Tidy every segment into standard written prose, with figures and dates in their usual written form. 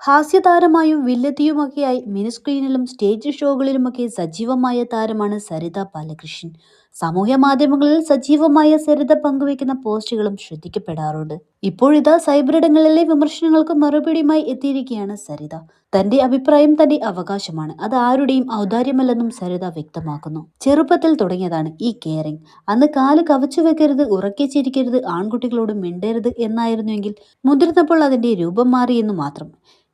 ഹാസ്യതാരമായും വില്ലത്തിയുമൊക്കെയായി mini സ്ക്രീനിലും stage ഷോകളിലുമൊക്കെ സജീവമായ താരമാണ് സരിത ബാലകൃഷ്ണൻ. സാമൂഹ്യ മാധ്യമങ്ങളിൽ സജീവമായ സരിത പങ്കുവയ്ക്കുന്ന പോസ്റ്റുകളും ശ്രദ്ധിക്കപ്പെടാറുണ്ട്. ഇപ്പോഴിതാ സൈബറിടങ്ങളിലെ വിമർശനങ്ങൾക്ക് മറുപടിയുമായി എത്തിയിരിക്കുകയാണ് സരിത. തന്റെ അഭിപ്രായം തന്റെ അവകാശമാണ്, അത് ആരുടെയും ഔദാര്യമല്ലെന്നും സരിത വ്യക്തമാക്കുന്നു. ചെറുപ്പത്തിൽ തുടങ്ങിയതാണ് ഈ കെയറിംഗ്. അന്ന് കാല് കവച്ചു വെക്കരുത്, ഉറക്കെ ചിരിക്കരുത്, ആൺകുട്ടികളോട് മിണ്ടരുത് എന്നായിരുന്നുവെങ്കിൽ മുതിർന്നപ്പോൾ അതിന്റെ രൂപം മാറിയെന്നു മാത്രം.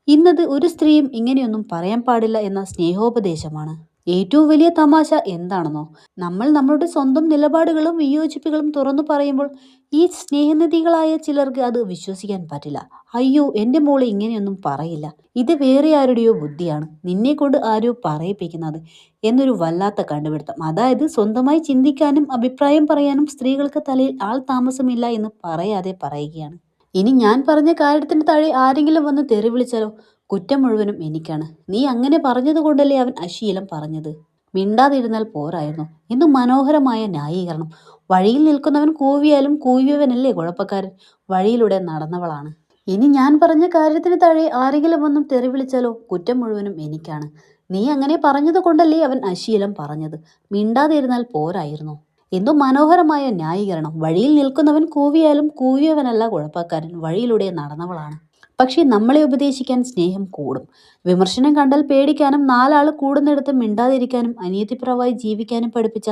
ഇന്നത് ഒരു സ്ത്രീയും ഇങ്ങനെയൊന്നും പറയാൻ പാടില്ല എന്ന സ്നേഹോപദേശമാണ്. ഏറ്റവും വലിയ തമാശ എന്താണെന്നോ, നമ്മൾ നമ്മളുടെ സ്വന്തം നിലപാടുകളും വിയോജിപ്പുകളും തുറന്നു പറയുമ്പോൾ ഈ സ്നേഹനിധികളായ ചിലർക്ക് അത് വിശ്വസിക്കാൻ പറ്റില്ല. അയ്യോ, എൻ്റെ മോള് ഇങ്ങനെയൊന്നും പറയില്ല, ഇത് വേറെ ആരുടെയോ ബുദ്ധിയാണ്, നിന്നെ കൊണ്ട് ആരോ പറയിപ്പിക്കുന്നത് എന്നൊരു വല്ലാത്ത കണ്ടുപിടുത്തം. അതായത് സ്വന്തമായി ചിന്തിക്കാനും അഭിപ്രായം പറയാനും സ്ത്രീകൾക്ക് തലയിൽ ആൾ താമസമില്ല എന്ന് പറയാതെ പറയുകയാണ്. ഇനി ഞാൻ പറഞ്ഞ കാര്യത്തിന് താഴെ ആരെങ്കിലും വന്ന് തെറി വിളിച്ചാലോ, കുറ്റം മുഴുവനും എനിക്കാണ്. നീ അങ്ങനെ പറഞ്ഞതുകൊണ്ടല്ലേ അവൻ അശ്ലീലം പറഞ്ഞത്, മിണ്ടാതിരുന്നാൽ പോരായിരുന്നു എന്ന് മനോഹരമായ ന്യായീകരണം. വഴിയിൽ നിൽക്കുന്നവൻ കൂവിയാലും കൂവിയവനല്ലേ കുഴപ്പക്കാരൻ, വഴിയിലൂടെ നടന്നവളാണ്. ഇനി ഞാൻ പറഞ്ഞ കാര്യത്തിന് താഴെ ആരെങ്കിലും വന്നും തെറി വിളിച്ചാലോ, കുറ്റം മുഴുവനും എനിക്കാണ്. നീ അങ്ങനെ പറഞ്ഞത് കൊണ്ടല്ലേ അവൻ അശ്ലീലം പറഞ്ഞത്, മിണ്ടാതിരുന്നാൽ പോരായിരുന്നു എന്തോ മനോഹരമായ ന്യായീകരണം. വഴിയിൽ നിൽക്കുന്നവൻ കൂവിയാലും കൂവിയവനല്ല കുഴപ്പക്കാരൻ, വഴിയിലൂടെ നടന്നവളാണ്. പക്ഷേ നമ്മളെ ഉപദേശിക്കാൻ സ്നേഹം കൂടും. വിമർശനം കണ്ടാൽ പേടിക്കാനും നാലാൾ കൂടുന്നിടത്ത് മിണ്ടാതിരിക്കാനും അനിയത്തിപ്രാവായി ജീവിക്കാനും പഠിപ്പിച്ച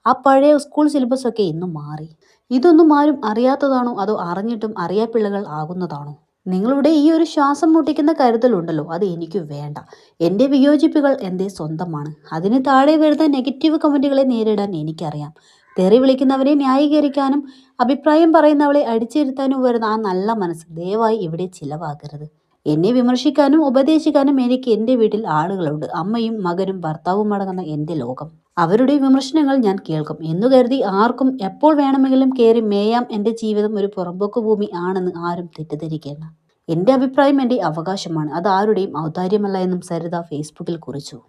ആ പഴയ സ്കൂൾ സിലബസ് ഒക്കെ ഇന്നും മാറി. ഇതൊന്നും ആരും അറിയാത്തതാണോ, അതോ അറിഞ്ഞിട്ടും അറിയാപ്പിള്ളകൾ ആകുന്നതാണോ? നിങ്ങളുടെ ഈ ഒരു ശ്വാസം മുട്ടിക്കുന്ന കരുതലുണ്ടല്ലോ, അത് എനിക്ക് വേണ്ട. എൻ്റെ വിയോജിപ്പുകൾ എൻ്റെ സ്വന്തമാണ്. അതിന് താഴെ വരുന്ന നെഗറ്റീവ് കമൻറ്റുകളെ നേരിടാൻ എനിക്കറിയാം. തെറി വിളിക്കുന്നവരെ ന്യായീകരിക്കാനും അഭിപ്രായം പറയുന്നവളെ അടിച്ചിരുത്താനും വരുന്ന ആ നല്ല മനസ്സ് ദയവായി ഇവിടെ ചിലവാക്കരുത്. എന്നെ വിമർശിക്കാനും ഉപദേശിക്കാനും എനിക്ക് എൻ്റെ വീട്ടിൽ ആളുകളുണ്ട്. അമ്മയും മകനും ഭർത്താവും അടങ്ങുന്ന എൻ്റെ ലോകം. അവരുടെ വിമർശനങ്ങൾ ഞാൻ കേൾക്കും എന്നു കരുതി ആർക്കും എപ്പോൾ വേണമെങ്കിലും കയറി മേയാം. എൻ്റെ ജീവിതം ഒരു പുറമ്പോക്ക് ഭൂമി ആണെന്ന് ആരും തെറ്റിദ്ധരിക്കേണ്ട. എൻ്റെ അഭിപ്രായം എൻ്റെ അവകാശമാണ്, അത് ആരുടെയും ഔദാര്യമല്ല എന്നും സരിത ഫേസ്ബുക്കിൽ കുറിച്ചു.